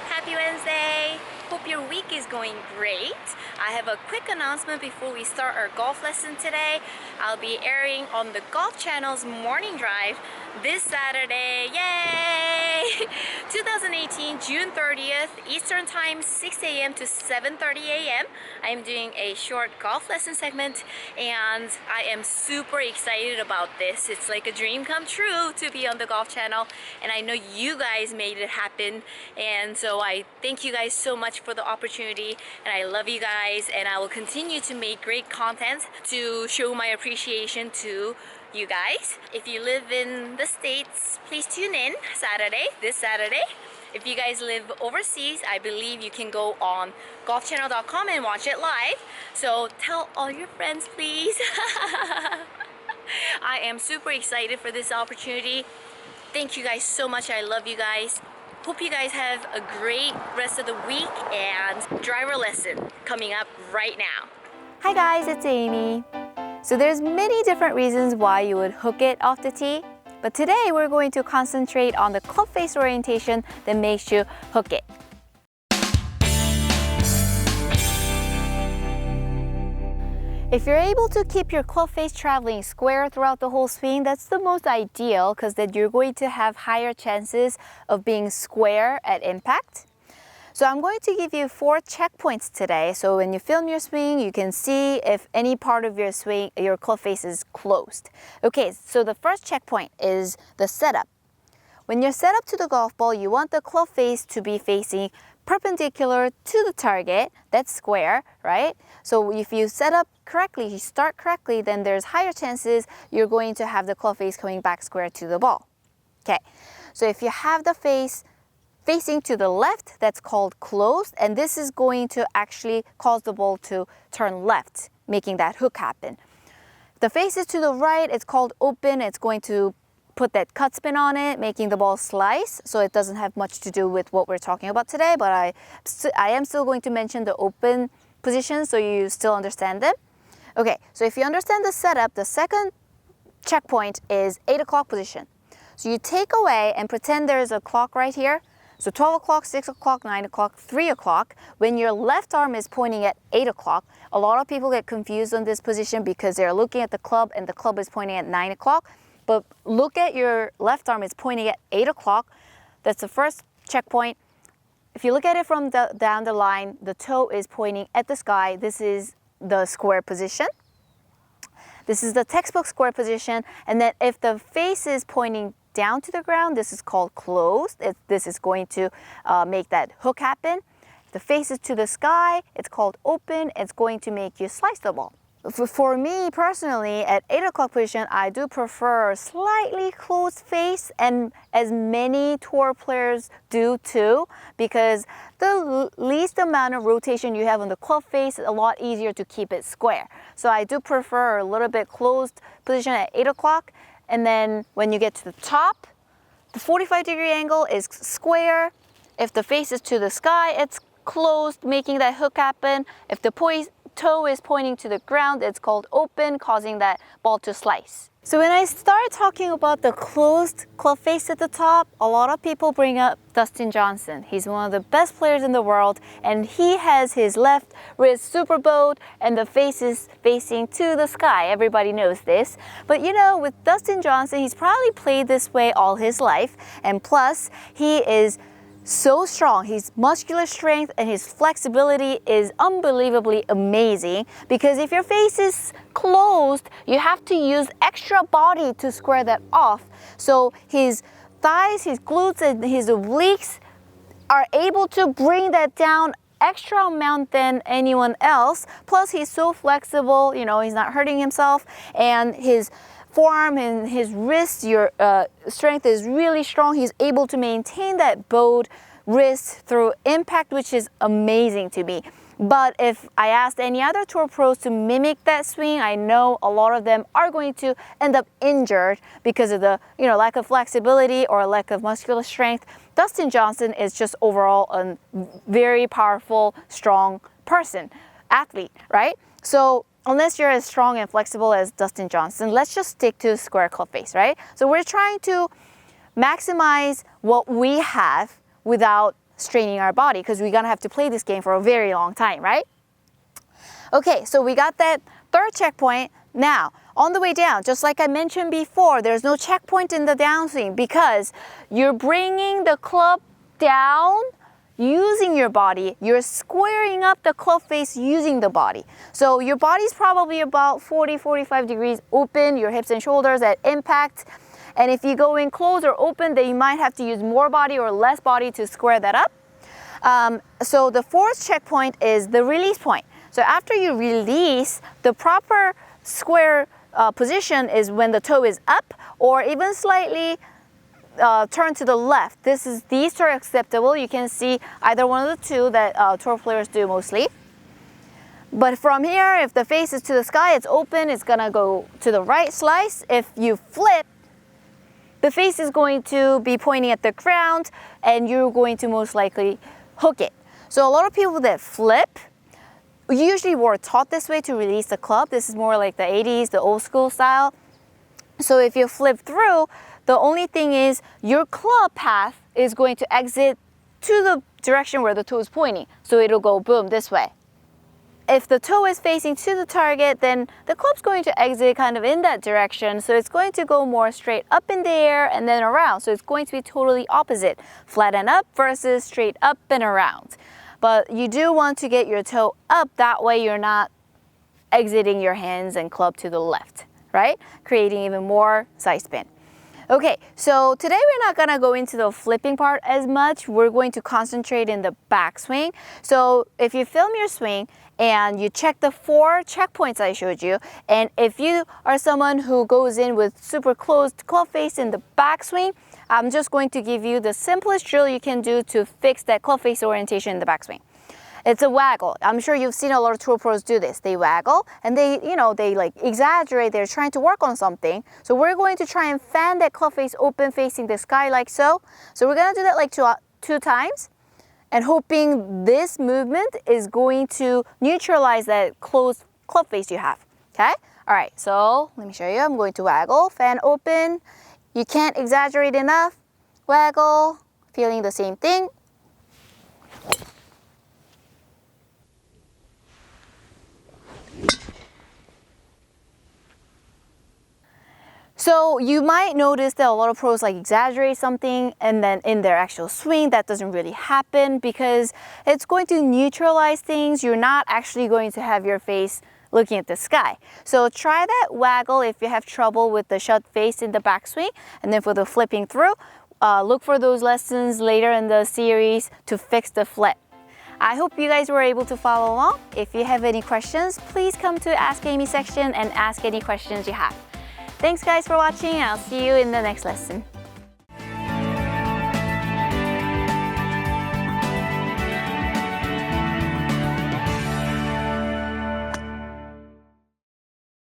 Happy Wednesday! Hope your week is going great. I have a quick announcement before we start our golf lesson today. I'll be airing on the Golf Channel's morning drive this Saturday. Yay! 2018 June 30th Eastern Time, 6 a.m. to 7:30 a.m. I'm doing a short golf lesson segment and I am super excited about this. It's like a dream come true to be on the Golf Channel, and I know you guys made it happen, and so I thank you guys so much for the opportunity, and I love you guys, and I will continue to make great content to show my appreciation to you guys. If you live in the States, please tune in this Saturday. If you guys live overseas, I believe you can go on golfchannel.com and watch it live. So tell all your friends, please. I am super excited for this opportunity. Thank you guys so much. I love you guys. Hope you guys have a great rest of the week and driver lesson coming up right now. Hi guys, it's Amy. So there's many different reasons why you would hook it off the tee, but today we're going to concentrate on the club face orientation that makes you hook it. If you're able to keep your club face traveling square throughout the whole swing, that's the most ideal, because then you're going to have higher chances of being square at impact. So I'm going to give you 4 checkpoints today. So when you film your swing, you can see if any part of your swing, your club face is closed. Okay, so the first checkpoint is the setup. When you're set up to the golf ball, you want the club face to be facing perpendicular to the target. That's square, right? So if you set up correctly, you start correctly, then there's higher chances you're going to have the club face coming back square to the ball. Okay, so if you have the face facing to the left, that's called closed, and this is going to actually cause the ball to turn left, making that hook happen. If the face is to the right, it's called open. It's going to put that cut spin on it, making the ball slice, so it doesn't have much to do with what we're talking about today, but I am still going to mention the open position so you still understand them. Okay, so if you understand the setup, the second checkpoint is 8 o'clock position. So you take away and pretend there's a clock right here. So 12 o'clock, 6 o'clock, 9 o'clock, 3 o'clock. When your left arm is pointing at 8 o'clock, a lot of people get confused on this position because they're looking at the club and the club is pointing at 9 o'clock. But look at your left arm is pointing at 8 o'clock. That's the first checkpoint. If you look at it from down the line, the toe is pointing at the sky. This is the square position. This is the textbook square position. And then if the face is pointing down to the ground, this is called closed. This is going to make that hook happen. If the face is to the sky, it's called open. It's going to make you slice the ball. For me personally, at 8 o'clock position, I do prefer a slightly closed face, and as many tour players do too, because the least amount of rotation you have on the club face is a lot easier to keep it square. So I do prefer a little bit closed position at 8 o'clock. And then when you get to the top, the 45-degree angle is square. If the face is to the sky, it's closed, making that hook happen. If the toe is pointing to the ground, it's called open, causing that ball to slice. So when I start talking about the closed club face at the top, a lot of people bring up Dustin Johnson. He's one of the best players in the world, and he has his left wrist super bowed and the face is facing to the sky. Everybody knows this. But you know, with Dustin Johnson, he's probably played this way all his life, and plus he is so strong. His muscular strength and his flexibility is unbelievably amazing, because if your face is closed, you have to use extra body to square that off. So his thighs, his glutes, and his obliques are able to bring that down extra amount than anyone else. Plus he's so flexible, you know, he's not hurting himself, and his forearm and his wrist, your strength is really strong. He's able to maintain that bowed wrist through impact, which is amazing to me. But if I asked any other tour pros to mimic that swing, I know a lot of them are going to end up injured because of the lack of flexibility or lack of muscular strength. Dustin Johnson is just overall a very powerful, strong athlete, right? So unless you're as strong and flexible as Dustin Johnson, let's just stick to square club face, right? So we're trying to maximize what we have without straining our body because we're gonna have to play this game for a very long time, right? Okay, so we got that third checkpoint. Now, on the way down, just like I mentioned before, there's no checkpoint in the downswing because you're bringing the club down using your body. You're squaring up the club face using the body. So your body's probably about 40-45 degrees open, your hips and shoulders at impact. And if you go in closed or open, then you might have to use more body or less body to square that up. So the fourth checkpoint is the release point. So after you release, the proper square position is when the toe is up or even slightly turned to the left. These are acceptable. You can see either one of the two that tour players do mostly. But from here, if the face is to the sky, it's open, it's gonna go to the right slice. If you flip, the face is going to be pointing at the ground and you're going to most likely hook it. So a lot of people that flip, usually were taught this way to release the club. This is more like the 80s, the old school style. So if you flip through, the only thing is your club path is going to exit to the direction where the toe is pointing. So it'll go boom this way. If the toe is facing to the target, then the club's going to exit kind of in that direction. So it's going to go more straight up in the air and then around. So it's going to be totally opposite. Flat and up versus straight up and around. But you do want to get your toe up, that way you're not exiting your hands and club to the left, right? Creating even more side spin. Okay, so today we're not gonna go into the flipping part as much. We're going to concentrate in the backswing. So if you film your swing and you check the 4 checkpoints I showed you, and if you are someone who goes in with super closed club face in the backswing, I'm just going to give you the simplest drill you can do to fix that club face orientation in the backswing. It's a waggle. I'm sure you've seen a lot of tour pros do this. They waggle and they like exaggerate. They're trying to work on something. So we're going to try and fan that club face open facing the sky like so. So we're gonna do that like two times and hoping this movement is going to neutralize that closed club face you have, okay? All right, so let me show you. I'm going to waggle, fan open. You can't exaggerate enough. Waggle, feeling the same thing. So you might notice that a lot of pros like exaggerate something and then in their actual swing that doesn't really happen because it's going to neutralize things. You're not actually going to have your face looking at the sky. So try that waggle if you have trouble with the shut face in the backswing. And then for the flipping through, look for those lessons later in the series to fix the flip. I hope you guys were able to follow along. If you have any questions, please come to Ask Aimee section and ask any questions you have. Thanks guys for watching, and I'll see you in the next lesson.